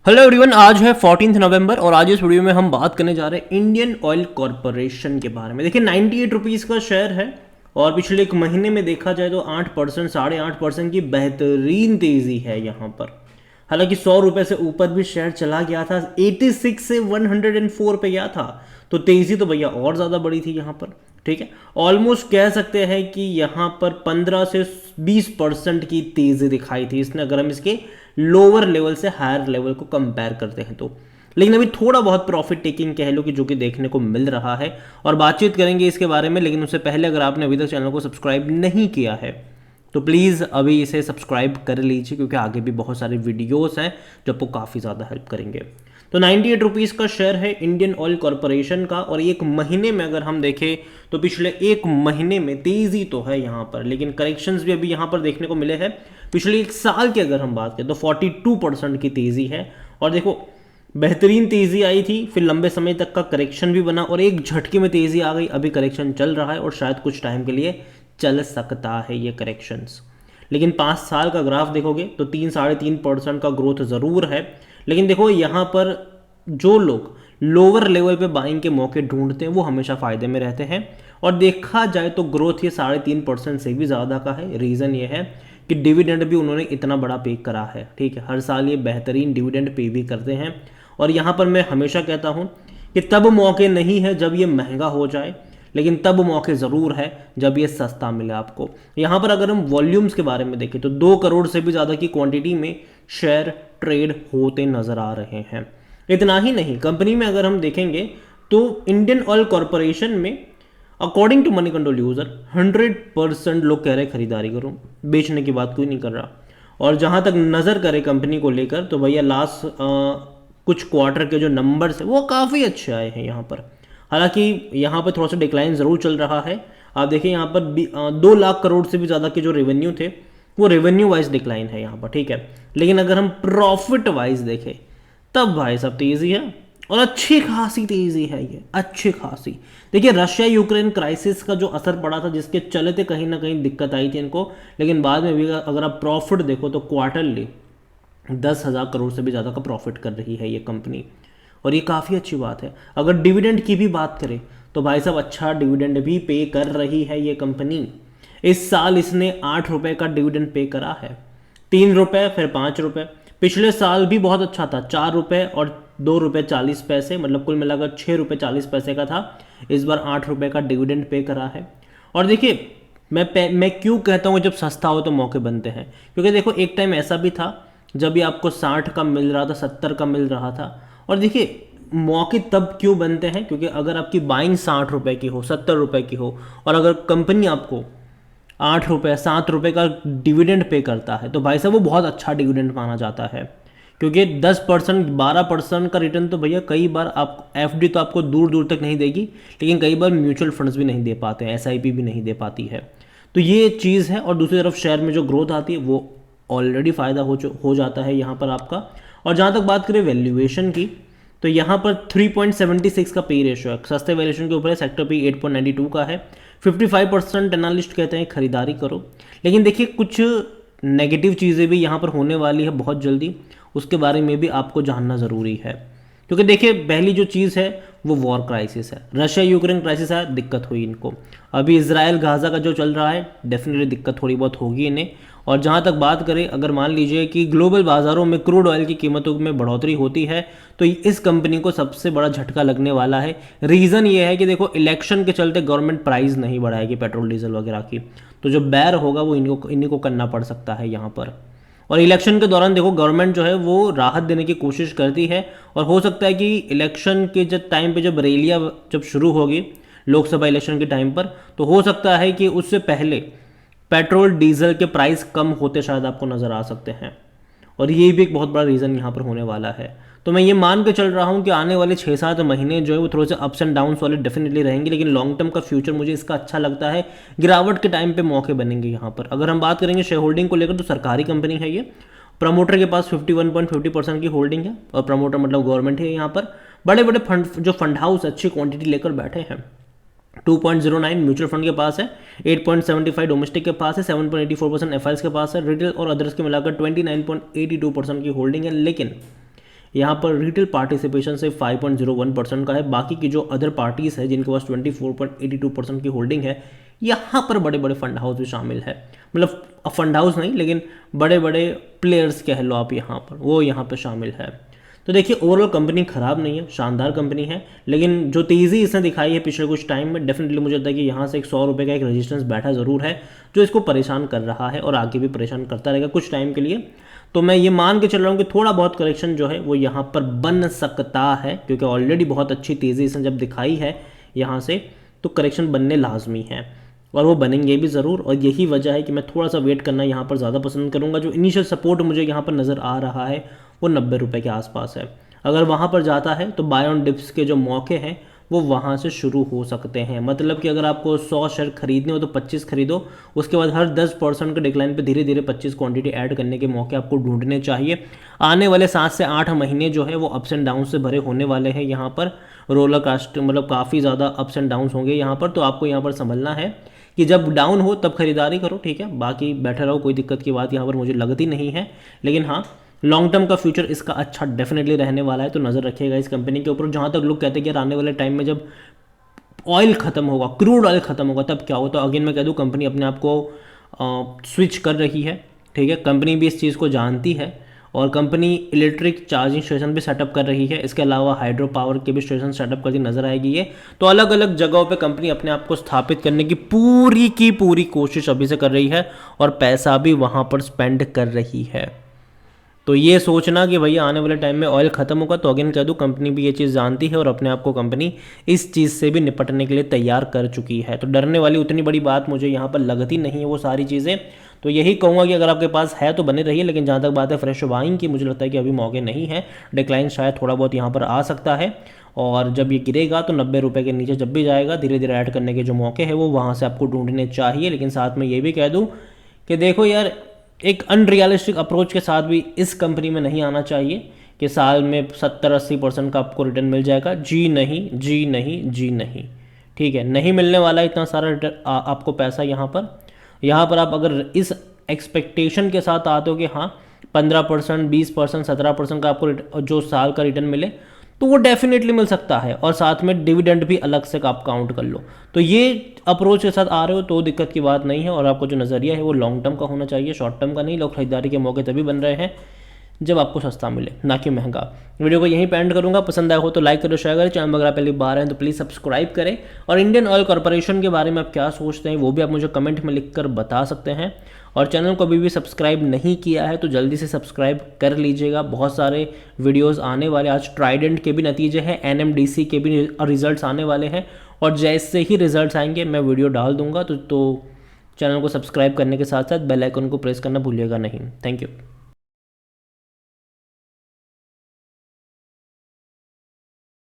Hello everyone, आज है 14 नवंबर और आज इस वीडियो में हम बात करने जा रहे हैं इंडियन ऑयल कॉरपोरेशन के बारे में। देखिए 98 रुपीज़ का शेयर है और पिछले एक महीने में देखा जाए तो 8% 8.5% की बेहतरीन तेज़ी है यहाँ पर। हालांकि 100 रुपये से ऊपर भी शेयर चला गया था, 86 से 104 पे गया था, तो तेज़ी तो भैया और ज़्यादा बड़ी थी यहाँ पर। ठीक है, ऑलमोस्ट कह सकते हैं कि यहाँ पर 15 से 20% की तेज़ी दिखाई थी इसने, अगर हम इसके लोअर लेवल से हायर लेवल को कंपेयर करते हैं तो। लेकिन अभी थोड़ा बहुत प्रॉफिट टेकिंग कह लो कि जो कि देखने को मिल रहा है और बातचीत करेंगे इसके बारे में। लेकिन उससे पहले अगर आपने अभी तक चैनल को सब्सक्राइब नहीं किया है तो प्लीज़ अभी इसे सब्सक्राइब कर लीजिए, क्योंकि आगे भी बहुत सारे वीडियोस हैं जो आपको काफ़ी ज़्यादा हेल्प करेंगे। तो 98 रुपीज़ का शेयर है इंडियन ऑयल कॉरपोरेशन का और एक महीने में अगर हम देखें तो पिछले एक महीने में तेज़ी तो है यहाँ पर, लेकिन करेक्शंस भी अभी यहाँ पर देखने को मिले हैं। पिछले एक साल की अगर हम बात करें तो 42% की तेज़ी है और देखो बेहतरीन तेज़ी आई थी, फिर लंबे समय तक का करेक्शन भी बना और एक झटके में तेज़ी आ गई। अभी करेक्शन चल रहा है और शायद कुछ टाइम के लिए चल सकता है ये करेक्शंस। लेकिन 5 साल का ग्राफ देखोगे तो 3-3.5% का ग्रोथ ज़रूर है। लेकिन देखो यहाँ पर जो लोग लोअर लेवल पे बाइंग के मौके ढूंढते हैं वो हमेशा फ़ायदे में रहते हैं। और देखा जाए तो ग्रोथ ये 3.5% से भी ज़्यादा का है। रीज़न ये है कि डिविडेंड भी उन्होंने इतना बड़ा पे करा है। ठीक है, हर साल ये बेहतरीन डिविडेंड पे भी करते हैं। और यहाँ पर मैं हमेशा कहता हूँ कि तब मौके नहीं है जब ये महंगा हो जाए, लेकिन तब मौके ज़रूर है जब ये सस्ता मिले आपको। यहाँ पर अगर हम वॉल्यूम्स के बारे में देखें तो 2 करोड़ से भी ज़्यादा की क्वांटिटी में शेयर ट्रेड होते नज़र आ रहे हैं। इतना ही नहीं, कंपनी में अगर हम देखेंगे तो इंडियन ऑयल कॉरपोरेशन में according to Moneycontrol user 100% लोग कह रहे खरीदारी करो, बेचने की बात कोई नहीं कर रहा। और जहाँ तक नज़र करे कंपनी को लेकर तो भैया लास्ट कुछ क्वार्टर के जो नंबर्स हैं वो काफ़ी अच्छे आए हैं यहाँ पर। हालांकि यहाँ पर थोड़ा सा डिक्लाइन ज़रूर चल रहा है। आप देखिए यहाँ पर 2 लाख करोड़ से भी ज़्यादा के जो रेवेन्यू थे वो रेवेन्यू वाइज डिक्लाइन है यहाँ पर। ठीक है, लेकिन अगर हम प्रॉफिट वाइज देखें तब भाई सब तेज़ी है और अच्छी खासी तेज़ी है, ये अच्छी खासी। देखिए रशिया यूक्रेन क्राइसिस का जो असर पड़ा था जिसके चलते कहीं ना कहीं दिक्कत आई थी इनको, लेकिन बाद में भी अगर आप प्रॉफिट देखो तो क्वार्टरली 10,000 करोड़ से भी ज़्यादा का प्रॉफिट कर रही है ये कंपनी और ये काफ़ी अच्छी बात है। अगर डिविडेंड की भी बात करें तो भाई साहब अच्छा डिविडेंड भी पे कर रही है ये कंपनी। इस साल इसने 8 रुपये का डिविडेंड पे करा है, 3 रुपये फिर 5 रुपये। पिछले साल भी बहुत अच्छा था, 4 रुपये और 2 रुपये 40 पैसे, मतलब कुल मिलाकर 6 रुपये 40 पैसे का था। इस बार 8 रुपये का डिविडेंड पे करा है। और देखिए मैं क्यों कहता हूँ जब सस्ता हो तो मौके बनते हैं, क्योंकि देखो एक टाइम ऐसा भी था जब ये आपको 60 का मिल रहा था, 70 का मिल रहा था। और देखिए मौके तब क्यों बनते हैं, क्योंकि अगर आपकी बाइंग 60 रुपये की हो, 70 रुपये की हो और अगर कंपनी आपको 8 रुपये 7 रुपये का डिविडेंड पे करता है तो भाई साहब वो बहुत अच्छा डिविडेंड माना जाता है। क्योंकि 10% 12% का रिटर्न तो भैया कई बार आप एफडी तो आपको दूर दूर तक नहीं देगी, लेकिन कई बार म्यूचुअल फंड्स भी नहीं दे पाते हैं, एसआईपी भी नहीं दे पाती है। तो ये चीज़ है। और दूसरी तरफ शेयर में जो ग्रोथ आती है वो ऑलरेडी फ़ायदा हो जाता है यहाँ पर आपका। और जहाँ तक बात करें वैल्यूएशन की तो यहाँ पर 3.76 का पे रेशियो है, सस्ते वैल्यूएशन के ऊपर है। सेक्टर पे 8.92 का है। 55% एनालिस्ट कहते हैं खरीदारी करो। लेकिन देखिए कुछ नेगेटिव चीज़ें भी यहाँ पर होने वाली है बहुत जल्दी, उसके बारे में भी आपको जानना ज़रूरी है। क्योंकि देखिए पहली जो चीज़ है वो वॉर क्राइसिस है, रशिया यूक्रेन क्राइसिस है, दिक्कत हुई इनको। अभी इजराइल गाज़ा का जो चल रहा है डेफिनेटली दिक्कत थोड़ी बहुत होगी इन्हें। और जहाँ तक बात करें अगर मान लीजिए कि ग्लोबल बाज़ारों में क्रूड ऑयल की कीमतों में बढ़ोतरी होती है तो इस कंपनी को सबसे बड़ा झटका लगने वाला है। रीज़न ये है कि देखो इलेक्शन के चलते गवर्नमेंट प्राइस नहीं बढ़ाएगी पेट्रोल डीजल वगैरह की, तो जो बैर होगा वो इन्हीं को करना पड़ सकता है यहाँ पर। और इलेक्शन के दौरान देखो गवर्नमेंट जो है वो राहत देने की कोशिश करती है और हो सकता है कि इलेक्शन के जब टाइम पे जब रैलियाँ जब शुरू होगी लोकसभा इलेक्शन के टाइम पर तो हो सकता है कि उससे पहले पेट्रोल डीजल के प्राइस कम होते शायद आपको नज़र आ सकते हैं। और ये भी एक बहुत बड़ा रीज़न यहाँ पर होने वाला है। तो मैं ये मान के चल रहा हूँ कि आने वाले 6-7 महीने जो है वो थोड़े से अप्स एंड डाउन्स वाले डेफिनेटली रहेंगे, लेकिन लॉन्ग टर्म का फ्यूचर मुझे इसका अच्छा लगता है। गिरावट के टाइम पे मौके बनेंगे यहाँ पर। अगर हम बात करेंगे शेयर होल्डिंग को लेकर तो सरकारी कंपनी है ये, प्रमोटर के पास 51.50% की होल्डिंग है और प्रमोटर मतलब गवर्नमेंट है। यहाँ पर बड़े बड़े फंड जो फंड हाउस अच्छी क्वांटिटी लेकर बैठे हैं। 2.09 म्यूचुअल फंड के पास है, 8.75 डोमेस्टिक के पास है, 7.84% एफआईएस के पास है, रिटेल और अदर्स के मिलाकर 29.82% की होल्डिंग है। लेकिन यहाँ पर रिटेल पार्टिसिपेशन से 5.01% का है। बाकी की जो अदर पार्टीज़ है जिनके पास 24.82% की होल्डिंग है, यहाँ पर बड़े बड़े फंड हाउस भी शामिल है। मतलब फंड हाउस नहीं, लेकिन बड़े बड़े प्लेयर्स कह लो आप यहाँ पर, वो यहाँ पर शामिल है। तो देखिए ओवरऑल कंपनी ख़राब नहीं है, शानदार कंपनी है, लेकिन जो तेज़ी इसने दिखाई है पिछले कुछ टाइम में, डेफिनेटली मुझे लगता है कि यहाँ से एक 100 रुपये का एक रेजिस्टेंस बैठा ज़रूर है जो इसको परेशान कर रहा है और आगे भी परेशान करता रहेगा कुछ टाइम के लिए। तो मैं ये मान के चल रहा हूँ कि थोड़ा बहुत करेक्शन जो है वो यहाँ पर बन सकता है, क्योंकि ऑलरेडी बहुत अच्छी तेज़ी इसने जब दिखाई है यहाँ से, तो करेक्शन बनने लाजमी है और वो बनेंगे भी ज़रूर। और यही वजह है कि मैं थोड़ा सा वेट करना यहाँ पर ज़्यादा पसंद करूँगा। जो इनिशियल सपोर्ट मुझे यहाँ पर नज़र आ रहा है वो 90 रुपये के आसपास है। अगर वहाँ पर जाता है तो बाय ऑन डिप्स के जो मौके हैं वो वहाँ से शुरू हो सकते हैं। मतलब कि अगर आपको 100 शेयर खरीदने हो तो 25 खरीदो, उसके बाद हर 10% के डिक्लाइन पे धीरे धीरे 25 क्वांटिटी ऐड करने के मौके आपको ढूंढने चाहिए। आने वाले 7 से 8 महीने जो है वो अप्स एंड डाउन से भरे होने वाले हैं। यहाँ पर रोलर कास्ट मतलब काफ़ी ज़्यादा अप्स एंड डाउन होंगे यहाँ पर। तो आपको यहाँ पर समझना है कि जब डाउन हो तब खरीदारी करो, ठीक है, बाकी बैठे रहो, कोई दिक्कत की बात यहाँ पर मुझे लगती नहीं है। लेकिन हाँ, लॉन्ग टर्म का फ्यूचर इसका अच्छा डेफिनेटली रहने वाला है, तो नज़र रखिएगा इस कंपनी के ऊपर। जहाँ तक लोग कहते हैं कि यार आने वाले टाइम में जब ऑयल खत्म होगा, क्रूड ऑयल खत्म होगा, तब क्या हो, तो अगेन मैं कह दूँ कंपनी अपने आप को स्विच कर रही है, ठीक है। कंपनी भी इस चीज़ को जानती है और कंपनी इलेक्ट्रिक चार्जिंग स्टेशन भी सेटअप कर रही है। इसके अलावा हाइड्रो पावर के भी स्टेशन सेटअप करती नजर आएगी ये। तो अलग अलग जगहों पे कंपनी अपने आप को स्थापित करने की पूरी कोशिश अभी से कर रही है और पैसा भी वहाँ पर स्पेंड कर रही है। तो ये सोचना कि भैया आने वाले टाइम में ऑयल ख़त्म होगा, तो अगेन कह दूँ कंपनी भी ये चीज़ जानती है और अपने आप को कंपनी इस चीज़ से भी निपटने के लिए तैयार कर चुकी है। तो डरने वाली उतनी बड़ी बात मुझे यहाँ पर लगती नहीं है वो सारी चीज़ें। तो यही कहूँगा कि अगर आपके पास है तो बने रहिए, लेकिन जहाँ तक बात है फ्रेश बाइंग की, मुझे लगता है कि अभी मौके नहीं है। डिक्लाइन शायद थोड़ा बहुत यहाँ पर आ सकता है और जब ये गिरेगा तो 90 रुपये के नीचे जब भी जाएगा धीरे धीरे ऐड करने के जो मौके हैं वो वहाँ से आपको ढूंढने चाहिए। लेकिन साथ में ये भी कह दूँ कि देखो यार, एक अनरियलिस्टिक अप्रोच के साथ भी इस कंपनी में नहीं आना चाहिए कि साल में 70-80% का आपको रिटर्न मिल जाएगा। जी नहीं, जी नहीं, जी नहीं, ठीक है, नहीं मिलने वाला इतना सारा रिटर्न आपको पैसा यहाँ पर आप अगर इस एक्सपेक्टेशन के साथ आते हो कि हाँ 15%, 20%, 17% का आपको जो साल का रिटर्न मिले, तो वो डेफिनेटली मिल सकता है और साथ में डिविडेंड भी अलग से आप काउंट कर लो। तो ये अप्रोच के साथ आ रहे हो तो दिक्कत की बात नहीं है और आपको जो नज़रिया है वो लॉन्ग टर्म का होना चाहिए, शॉर्ट टर्म का नहीं। लोग खरीदारी के मौके तभी बन रहे हैं जब आपको सस्ता मिले, ना कि महंगा। वीडियो को यहीं पे एंड करूंगा। पसंद आया हो तो लाइक करो, शेयर करें। चैनल में अगर आप पहली बार हैं तो प्लीज़ सब्सक्राइब करें। और इंडियन ऑयल कॉर्पोरेशन के बारे में आप क्या सोचते हैं वो भी आप मुझे कमेंट में लिखकर बता सकते हैं। और चैनल को अभी भी सब्सक्राइब नहीं किया है तो जल्दी से सब्सक्राइब कर लीजिएगा। बहुत सारे वीडियोज़ आने वाले, आज ट्राइडेंट के भी नतीजे हैं, NMDC के भी रिजल्ट्स आने वाले हैं और जैसे ही रिजल्ट्स आएंगे मैं वीडियो डाल दूंगा। तो चैनल को सब्सक्राइब करने के साथ साथ बेल आइकन को प्रेस करना भूलिएगा नहीं। Thank you.